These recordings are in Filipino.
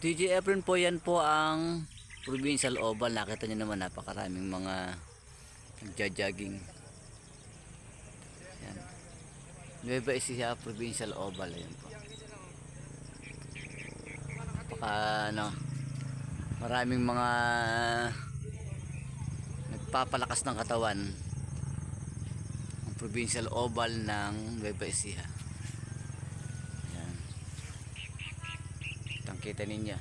DJ Efren po, yan po ang Provincial Oval. Nakita nyo naman, napakaraming mga nagja-jogging. Yan. Nueva Ecija Provincial Oval. Ayan po. Maraming mga nagpapalakas ng katawan. Ang Provincial Oval ng Nueva Ecija. Yan. Kitang-kita ninyo.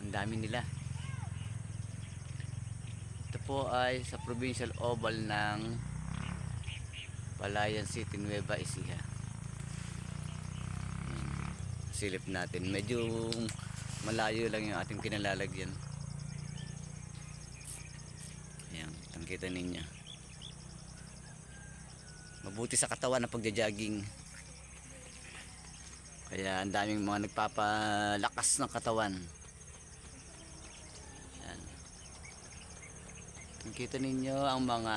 Ang dami nila. Ito po ay sa Provincial Oval ng Palayan City, Nueva Ecija. Silip natin. Medyo malayo lang yung ating kinalalagyan. Ayan, kitang-kita ninyo. Mabuti sa katawan ng pagja-jogging. Kaya ang daming mga nagpapalakas ng katawan. Ayan. Nakita ninyo ang mga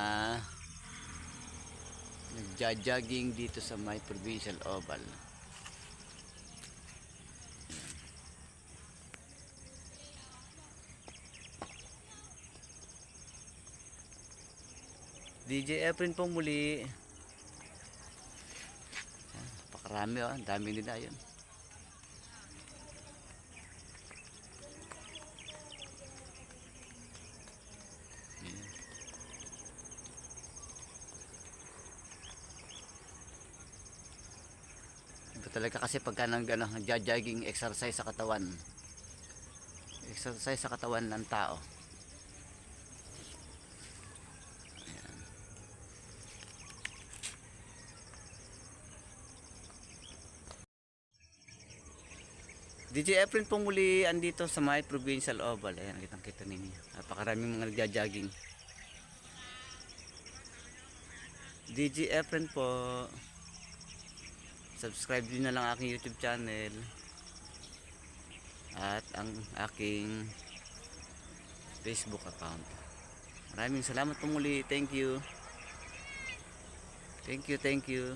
nagja-jogging dito sa may Provincial Oval. DJ Efren pong muli. Napakarami, oh. Ang dami nila yun. Iba talaga kasi pagka nag-jogging, exercise sa katawan. Exercise sa katawan ng tao. DJ Efren pong muli andito sa may Provincial Oval. Ayan, kitang-kita ninyo. Napakaraming mga nagja-jogging. DJ Efren po. Subscribe din na lang aking YouTube channel. At ang aking Facebook account. Maraming salamat po muli. Thank you. Thank you, thank you.